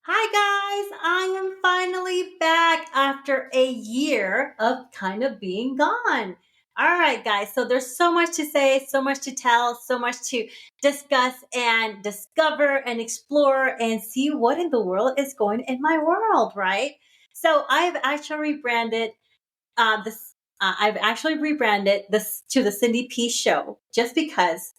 Hi guys, I am finally back after a year of kind of being gone. All right, guys, so there's so much to say, so much to tell, so much to discuss and discover and explore and see what in the world is going in my world, right? So I've actually rebranded this to the Cindy P Show just because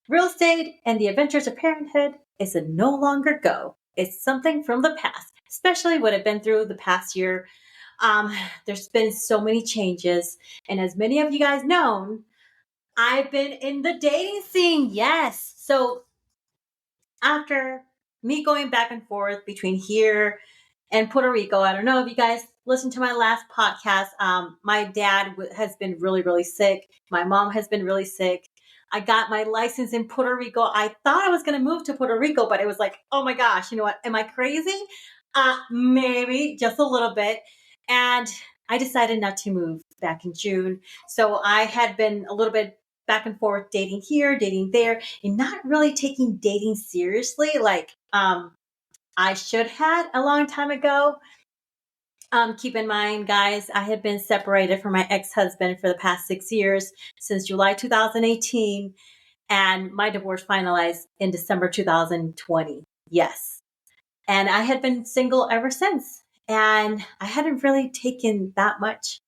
real estate and the adventures of parenthood is a no longer go. It's something from the past, especially what I've been through the past year. Um, there's been so many changes. And as many of you guys know, I've been in the dating scene. Yes. So after me going back and forth between here and Puerto Rico, I don't know if you guys listened to my last podcast. My dad has been really, really sick. My mom has been really sick. I got my license in Puerto Rico. I thought I was going to move to Puerto Rico, but it was like, oh my gosh, you know what? Am I crazy? Maybe just a little bit. And I decided not to move back in June. So I had been a little bit back and forth dating here, dating there, and not really taking dating seriously like I should had a long time ago. Keep in mind, guys, I had been separated from my ex-husband for the past 6 years since July 2018, and my divorce finalized in December 2020. Yes. And I had been single ever since. And I hadn't really taken that much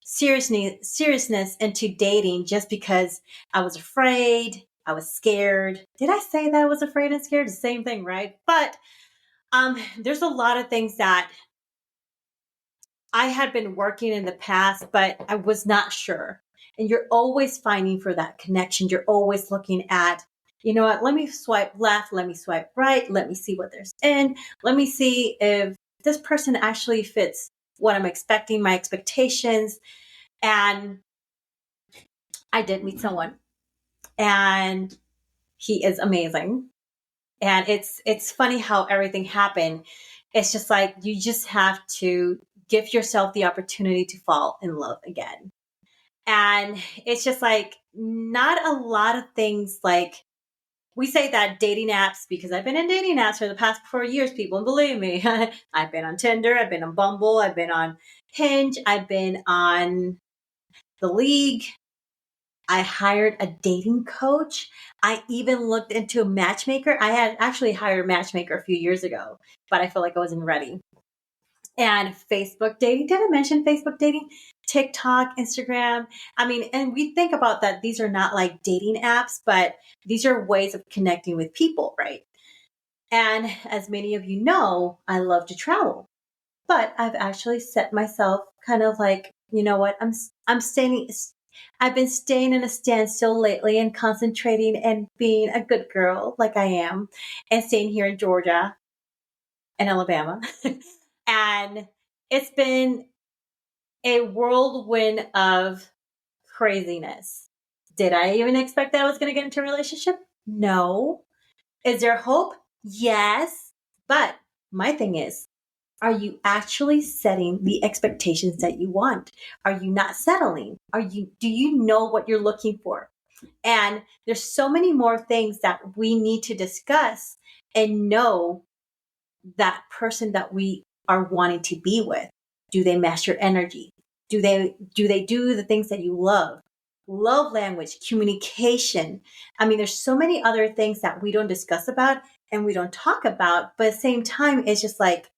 seriousness into dating just because I was afraid, I was scared. Did I say that I was afraid and scared? The same thing, right? But there's a lot of things that I had been working in the past, but I was not sure. And you're always finding for that connection. You're always looking at, you know what, let me swipe left, let me swipe right, let me see what there's in, let me see if this person actually fits what I'm expecting, my expectations. And I did meet someone and he is amazing. And it's funny how everything happened. It's just like you just have to give yourself the opportunity to fall in love again. And it's just like not a lot of things like we say that dating apps because I've been in dating apps for the past 4 years, people, and believe me, I've been on Tinder, I've been on Bumble, I've been on Hinge, I've been on the League. I hired a dating coach. I even looked into a matchmaker. I had actually hired a matchmaker a few years ago, but I feel like I wasn't ready. And Facebook dating. Did I mention Facebook dating? TikTok, Instagram. I mean, and we think about that. These are not like dating apps, but these are ways of connecting with people, right? And as many of you know, I love to travel, but I've actually set myself kind of like, you know what? I'm staying. I've been staying in a standstill lately and concentrating and being a good girl like I am, and staying here in Georgia and Alabama. And it's been a whirlwind of craziness. Did I even expect that I was going to get into a relationship? No. Is there hope? Yes. But my thing is, are you actually setting the expectations that you want? Are you not settling? Do you know what you're looking for? And there's so many more things that we need to discuss and know that person that we are wanting to be with. Do they match your energy? Do they do the things that you love? Love language, communication. I mean, there's so many other things that we don't discuss about and we don't talk about, but at the same time, it's just like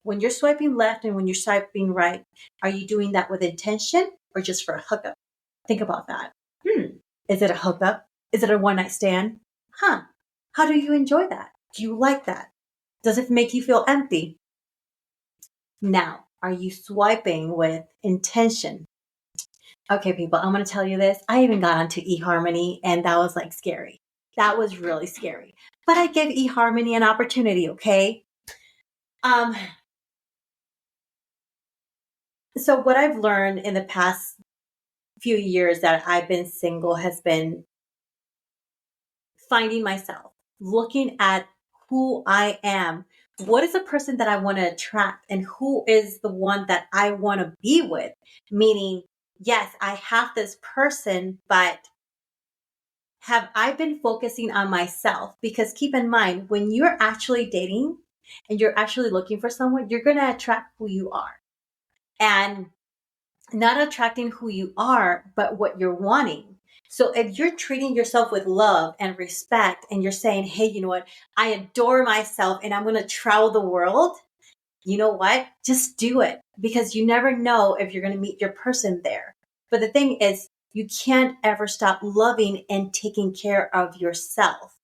when you're swiping left and when you're swiping right, are you doing that with intention or just for a hookup? Think about that. Is it a hookup? Is it a one night stand? How do you enjoy that? Do you like that? Does it make you feel empty? Now, are you swiping with intention? Okay, people, I'm going to tell you this. I even got onto eHarmony and that was like scary. That was really scary. But I give eHarmony an opportunity, okay? Um, so what I've learned in the past few years that I've been single has been finding myself, looking at who I am. What is the person that I want to attract and who is the one that I want to be with? Meaning, yes, I have this person, but have I been focusing on myself? Because keep in mind, when you're actually dating, and you're actually looking for someone, you're going to attract who you are. And not attracting who you are, but what you're wanting. So if you're treating yourself with love and respect and you're saying, hey, you know what? I adore myself and I'm going to travel the world. You know what? Just do it, because you never know if you're going to meet your person there. But the thing is, you can't ever stop loving and taking care of yourself.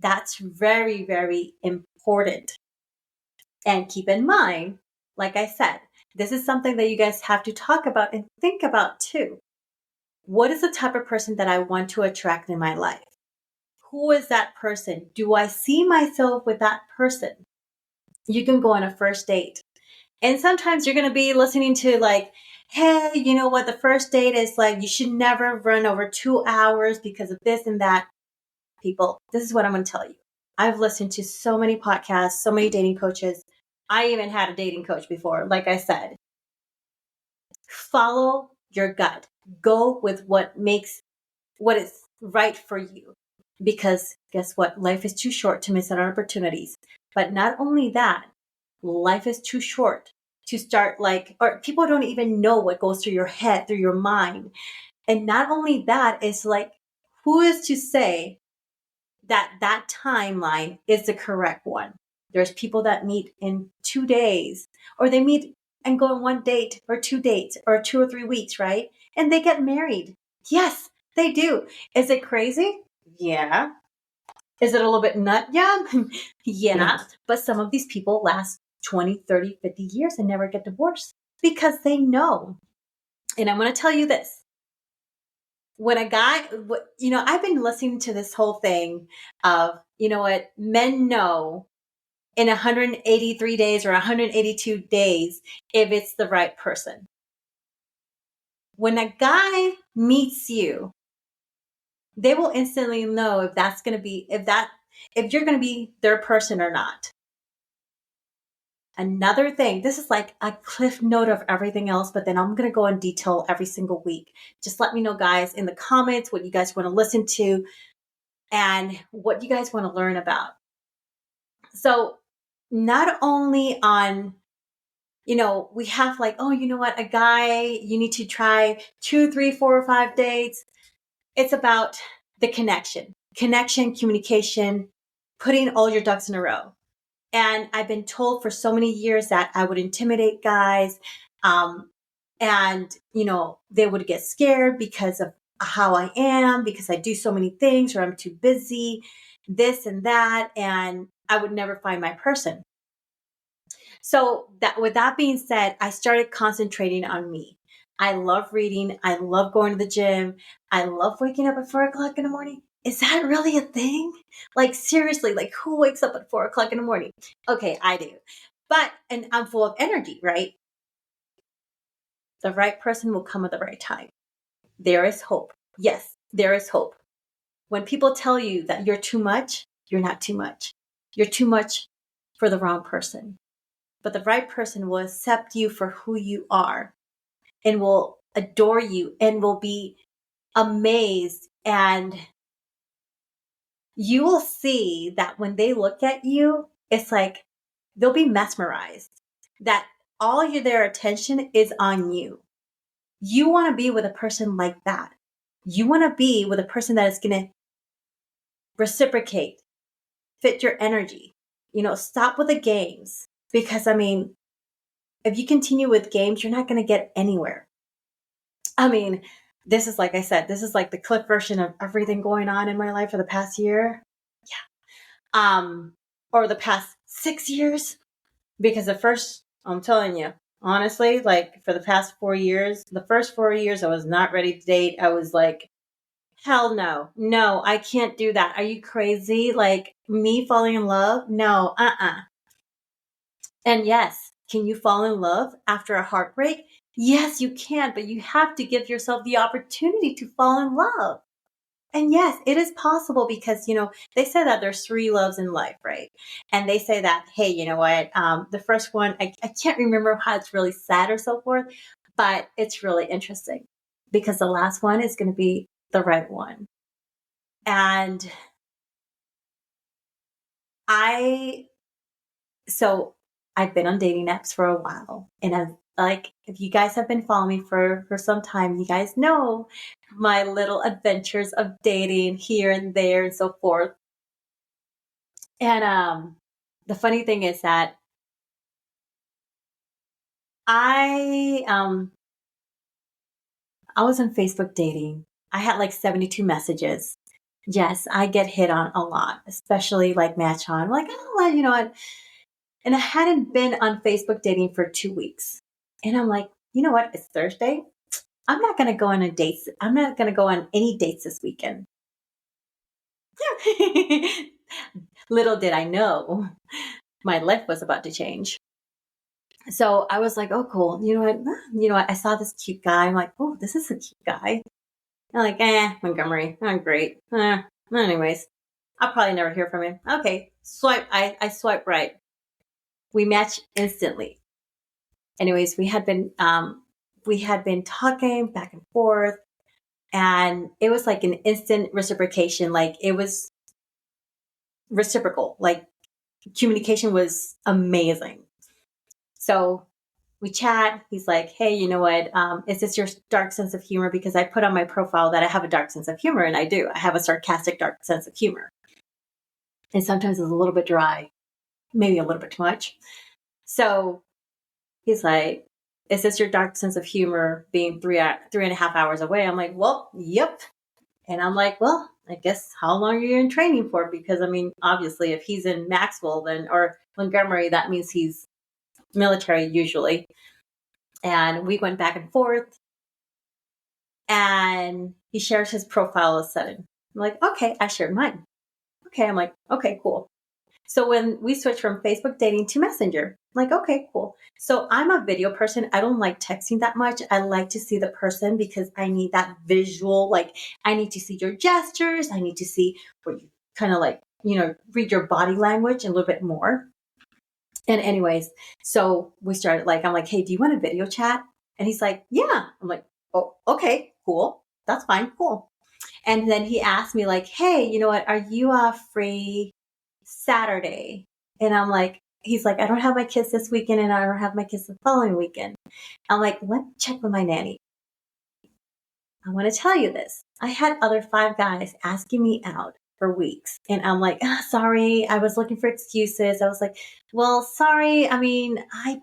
That's very, very important. And keep in mind, like I said, this is something that you guys have to talk about and think about too. What is the type of person that I want to attract in my life? Who is that person? Do I see myself with that person? You can go on a first date. And sometimes you're going to be listening to like, hey, you know what? The first date is like, you should never run over 2 hours because of this and that. People, this is what I'm going to tell you. I've listened to so many podcasts, so many dating coaches. I even had a dating coach before. Like I said, follow your gut. Go with what is right for you. Because guess what? Life is too short to miss out on opportunities. But not only that, life is too short to start or people don't even know what goes through your head, through your mind. And not only that, it's like, who is to say that timeline is the correct one? There's people that meet in 2 days, or they meet and go on 1 date or 2 dates or 2 or 3 weeks, right? And they get married. Yes, they do. Is it crazy? Yeah. Is it a little bit nut? Yeah. Yeah. But some of these people last 20, 30, 50 years and never get divorced because they know. And I'm going to tell you this. When a guy, I've been listening to this whole thing of, you know what, men know in 183 days or 182 days if it's the right person. When a guy meets you, they will instantly know if you're going to be their person or not. Another thing, this is like a cliff note of everything else, but then I'm going to go in detail every single week. Just let me know, guys, in the comments what you guys want to listen to and what you guys want to learn about. So not only on, we have like, oh, you know what, a guy, you need to try 2, 3, 4, or 5 dates. It's about the connection, communication, putting all your ducks in a row. And I've been told for so many years that I would intimidate guys. And, they would get scared because of how I am, because I do so many things, or I'm too busy, this and that. And I would never find my person. So with that being said, I started concentrating on me. I love reading. I love going to the gym. I love waking up at 4 o'clock in the morning. Is that really a thing? Like, seriously, like, who wakes up at 4 o'clock in the morning? Okay, I do. And I'm full of energy, right? The right person will come at the right time. There is hope. Yes, there is hope. When people tell you that you're too much, you're not too much. You're too much for the wrong person. But the right person will accept you for who you are and will adore you and will be amazed. And you will see that when they look at you, it's like they'll be mesmerized, that their attention is on you. You want to be with a person like that. You want to be with a person that is going to reciprocate, fit your energy. Stop with the games, because if you continue with games, you're not going to get anywhere. This is, like I said, this is like the clip version of everything going on in my life for the past year. Yeah. Or the past 6 years, because I'm telling you, honestly, like for the past 4 years, the first 4 years, I was not ready to date. I was like, hell no, I can't do that. Are you crazy? Like, me falling in love? No, And yes, can you fall in love after a heartbreak? Yes, you can, but you have to give yourself the opportunity to fall in love. And yes, it is possible, because, they say that there's 3 loves in life, right? And they say that, hey, you know what? The first one, I can't remember how it's really sad or so forth, but it's really interesting, because the last one is going to be the right one. And I So I've been on dating apps for a while, and I've like, if you guys have been following me for some time, you guys know my little adventures of dating here and there and so forth. And the funny thing is that I um I was on Facebook dating. I had like 72 messages. Yes, I get hit on a lot, especially like match on. I'm like, oh, well, you know what? And I hadn't been on Facebook dating for 2 weeks. And I'm like, you know what? It's Thursday. I'm not going to go on a date. I'm not going to go on any dates this weekend. Little did I know my life was about to change. So I was like, oh, cool. You know what? I saw this cute guy. I'm like, oh, this is a cute guy. I'm like, Montgomery. I'm great. Anyways, I'll probably never hear from him. Okay. Swipe. I swipe right. We match instantly. Anyways, we had been talking back and forth, and it was like an instant reciprocation. Like, it was reciprocal. Like, communication was amazing. So we chat. He's like, hey, you know what? Is this your dark sense of humor? Because I put on my profile that I have a dark sense of humor, and I do. I have a sarcastic, dark sense of humor. And sometimes it's a little bit dry, maybe a little bit too much. So he's like, is this your dark sense of humor being 3.5 hours away? I'm like, well, yep. And I'm like, well, I guess how long are you in training for? Because I mean, obviously, if he's in Maxwell or Montgomery, that means he's military usually. And we went back and forth, and he shares his profile all of a sudden. I'm like, okay, I shared mine. Okay, I'm like, okay, cool. So when we switched from Facebook dating to Messenger, I'm like, okay, cool. So I'm a video person. I don't like texting that much. I like to see the person because I need that visual. Like, I need to see your gestures. I need to see where you kind of like, read your body language a little bit more. And anyways, so we started I'm like, hey, do you want a video chat? And he's like, yeah. I'm like, oh, okay, cool. That's fine. Cool. And then he asked me like, hey, you know what? Are you free Saturday? And I'm like, he's like, I don't have my kids this weekend and I don't have my kids the following weekend. I'm like, let me check with my nanny. I want to tell you this. I had other 5 guys asking me out for weeks. And I'm like, sorry, I was looking for excuses. I was like, well, sorry. I mean, I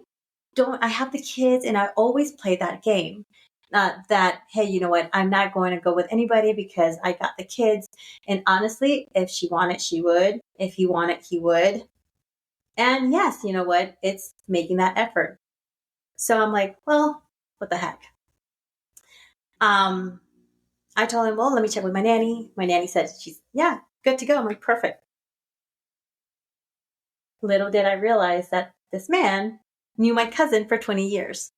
have the kids and I always play that game. That, hey, you know what? I'm not going to go with anybody because I got the kids. And honestly, if she wanted, she would. If he wanted, he would. And yes, you know what? It's making that effort. So I'm like, well, what the heck? I told him, well, let me check with my nanny. My nanny said, yeah, good to go. I'm like, perfect. Little did I realize that this man knew my cousin for 20 years.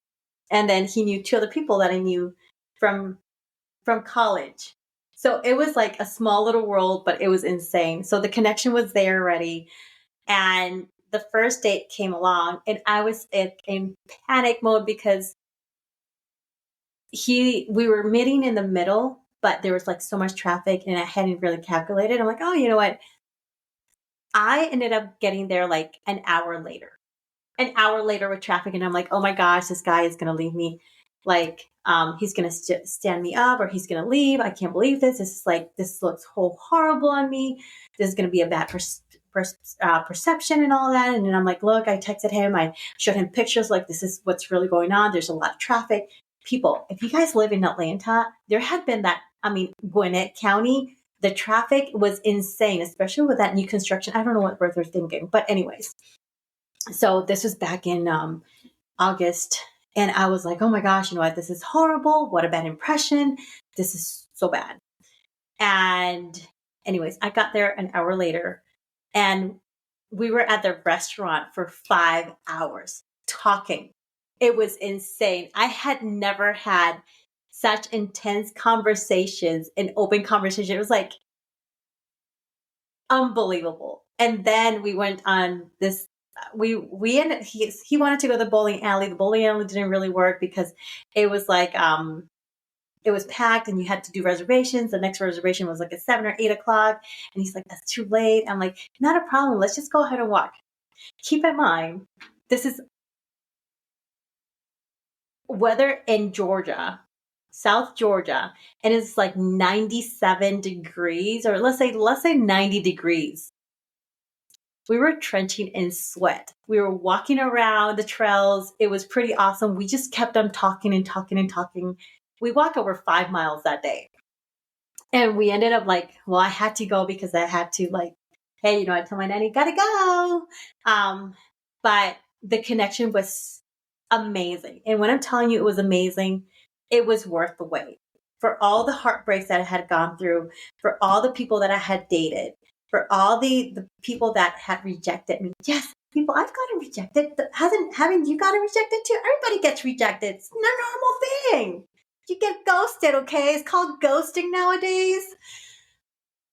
And then he knew 2 other people that I knew from college. So it was like a small little world, but it was insane. So the connection was there already. And the first date came along and I was in panic mode because we were meeting in the middle, but there was like so much traffic and I hadn't really calculated. I'm like, oh, you know what? I ended up getting there like an hour later with traffic. And I'm like, oh my gosh, this guy is going to leave me. Like, he's going to stand me up or he's going to leave. I can't believe this. This looks horrible on me. This is going to be a bad perception and all that. And then I'm like, look, I texted him. I showed him pictures. Like, this is what's really going on. There's a lot of traffic. People, if you guys live in Atlanta, there had been Gwinnett County, the traffic was insane, especially with that new construction. I don't know what they're thinking. But anyways, so this was back in August. And I was like, oh my gosh, you know what? This is horrible. What a bad impression. This is so bad. And anyways, I got there an hour later and we were at the restaurant for 5 hours talking. It was insane. I had never had such intense conversations and open conversation. It was like unbelievable. And then we went on this we ended he wanted to go to the bowling alley. The bowling alley didn't really work because it was it was packed and you had to do reservations. The next reservation was like at 7 or 8 o'clock. And he's like, that's too late. I'm like, not a problem. Let's just go ahead and walk. Keep in mind, this is weather in Georgia, South Georgia, and it's like 97 degrees, or let's say 90 degrees. We were trenching in sweat. We were walking around the trails. It was pretty awesome. We just kept on talking and talking and talking. We walked over 5 miles that day. And we ended up like, well, I had to go because I had to like, hey, I told my nanny, gotta go. But the connection was amazing. And when I'm telling you it was amazing, it was worth the wait. For all the heartbreaks that I had gone through, for all the people that I had dated, for all the people that had rejected me. Yes, people, I've gotten rejected. Haven't you gotten rejected too? Everybody gets rejected. It's a normal thing. You get ghosted, okay? It's called ghosting nowadays.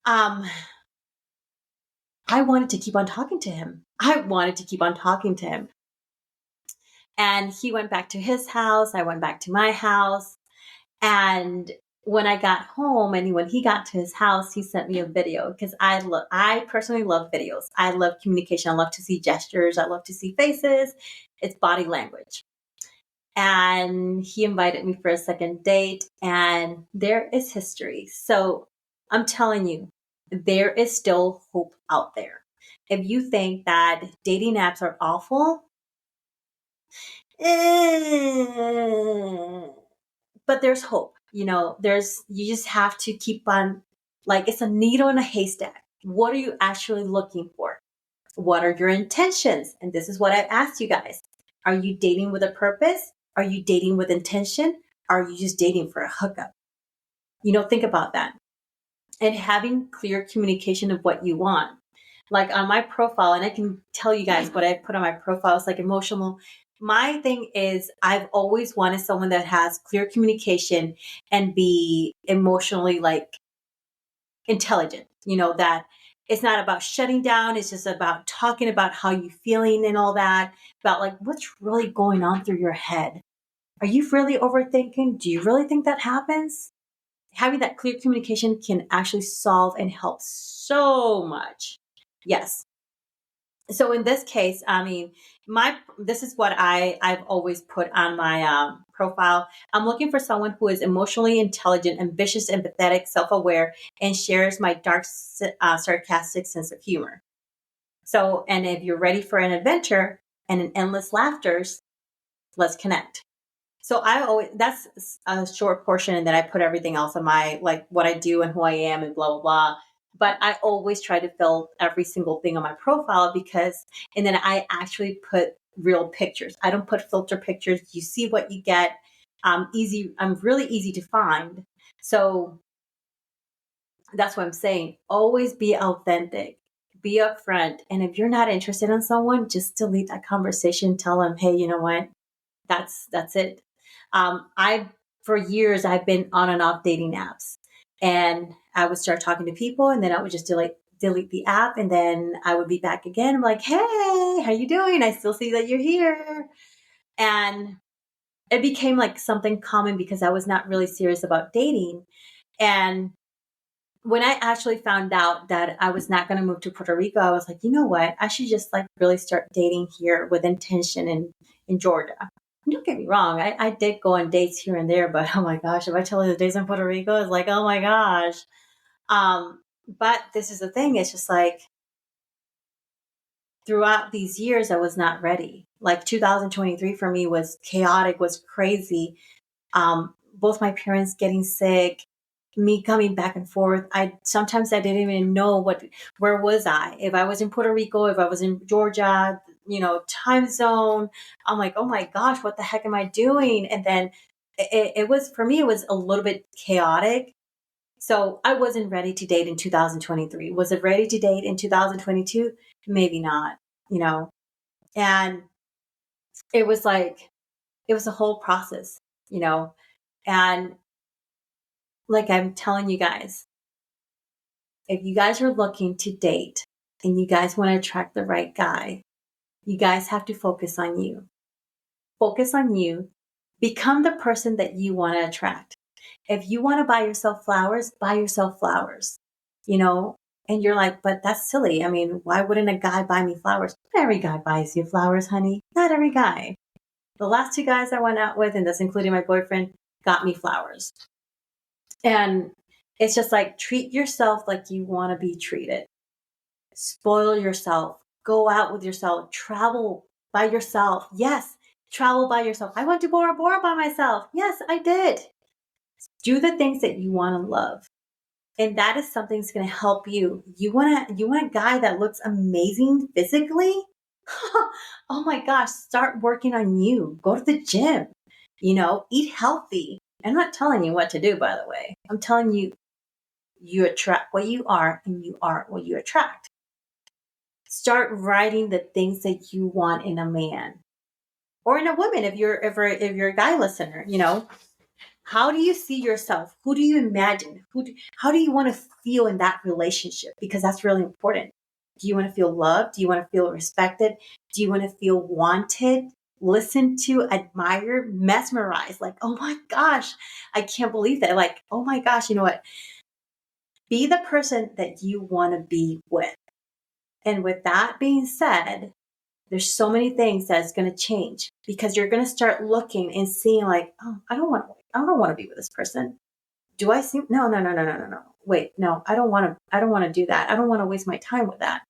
I wanted to keep on talking to him. And he went back to his house. I went back to my house. And when I got home and when he got to his house, he sent me a video because I personally love videos. I love communication. I love to see gestures. I love to see faces. It's body language. And he invited me for a second date, and there is history. So I'm telling you, there is still hope out there. If you think that dating apps are awful, but there's hope. You just have to keep on, like, it's a needle in a haystack. What are you actually looking for? What are your intentions? And this is what I asked you guys. Are you dating with a purpose? Are you dating with intention? Are you just dating for a hookup? Think about that. And having clear communication of what you want. Like on my profile, and I can tell you guys what I put on my profile, it's like emotional. My thing is I've always wanted someone that has clear communication and be emotionally like intelligent, that it's not about shutting down. It's just about talking about how you're feeling and all that, about like what's really going on through your head. Are you really overthinking? Do you really think that happens? Having that clear communication can actually solve and help so much. Yes. So in this case, I mean, this is what I've always put on my profile. I'm looking for someone who is emotionally intelligent, ambitious, empathetic, self-aware, and shares my dark, sarcastic sense of humor. So, and if you're ready for an adventure and an endless laughters, let's connect. So that's a short portion, and then I put everything else on my, like what I do and who I am and blah, blah, blah. But I always try to fill every single thing on my profile and then I actually put real pictures. I don't put filter pictures. You see what you get. I'm really easy to find. So that's what I'm saying. Always be authentic, be upfront. And if you're not interested in someone, just delete that conversation. Tell them, hey, you know what? That's it. I For years I've been on and off dating apps, and I would start talking to people, and then I would just delete the app, and then I would be back again. I'm like, hey, how you doing? I still see that you're here, and it became like something common because I was not really serious about dating. And when I actually found out that I was not going to move to Puerto Rico, I was like, you know what? I should just like really start dating here with intention in Georgia. Don't get me wrong. I did go on dates here and there, but oh my gosh, if I tell you the dates in Puerto Rico, it's like, oh my gosh. But this is the thing. It's just like throughout these years, I was not ready. Like 2023 for me was chaotic, was crazy. Both my parents getting sick, me coming back and forth. Sometimes I didn't even know where was I? If I was in Puerto Rico, if I was in Georgia, time zone. I'm like, oh my gosh, what the heck am I doing? And then it was, for me, it was a little bit chaotic. So I wasn't ready to date in 2023. Was it ready to date in 2022? Maybe not, and it was like, it was a whole process, and like I'm telling you guys, if you guys are looking to date and you guys want to attract the right guy, you guys have to focus on you. Focus on you. Become the person that you want to attract. If you want to buy yourself flowers, buy yourself flowers. And you're like, but that's silly. I mean, why wouldn't a guy buy me flowers? Not every guy buys you flowers, honey. Not every guy. The last 2 guys I went out with, and that's including my boyfriend, got me flowers. And it's just like, treat yourself like you want to be treated. Spoil yourself. Go out with yourself. Travel by yourself. Yes, travel by yourself. I went to Bora Bora by myself. Yes, I did. Do the things that you want to love. And that is something that's going to help you. You want a guy that looks amazing physically? Oh my gosh, start working on you. Go to the gym. Eat healthy. I'm not telling you what to do, by the way. I'm telling you, you attract what you are, and you are what you attract. Start writing the things that you want in a man or in a woman. If you're a guy listener, how do you see yourself? Who do you imagine? How do you want to feel in that relationship? Because that's really important. Do you want to feel loved? Do you want to feel respected? Do you want to feel wanted? Listen to, admire, mesmerized. Like, oh my gosh, I can't believe that. Like, oh my gosh, you know what? Be the person that you want to be with. And with that being said, there's so many things that's going to change because you're going to start looking and seeing like, oh, I don't want to be with this person. Do I seem, no. Wait, no, I don't want to do that. I don't want to waste my time with that.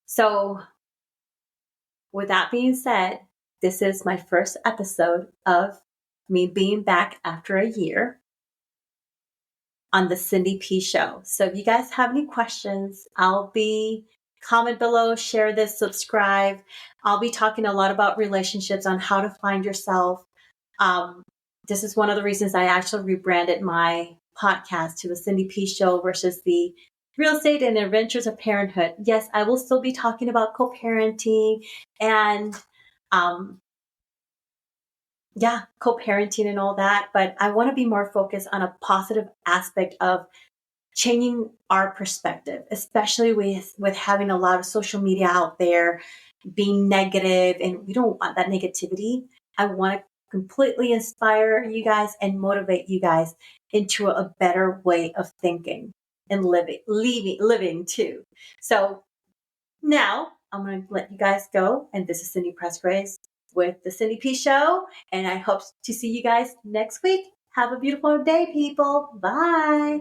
So with that being said, this is my first episode of me being back after a year on the Cindy P Show. So if you guys have any questions, comment below, share this, subscribe. I'll be talking a lot about relationships, on how to find yourself. This is one of the reasons I actually rebranded my podcast to the Cindy P Show versus the Real Estate and Adventures of Parenthood. Yes, I will still be talking about co-parenting and co-parenting and all that, but I want to be more focused on a positive aspect of changing our perspective, especially with having a lot of social media out there being negative, and we don't want that negativity. I want to completely inspire you guys and motivate you guys into a better way of thinking and living too. So now I'm going to let you guys go. And this is Cindy Presgraves with the Cindy P Show. And I hope to see you guys next week. Have a beautiful day, people. Bye.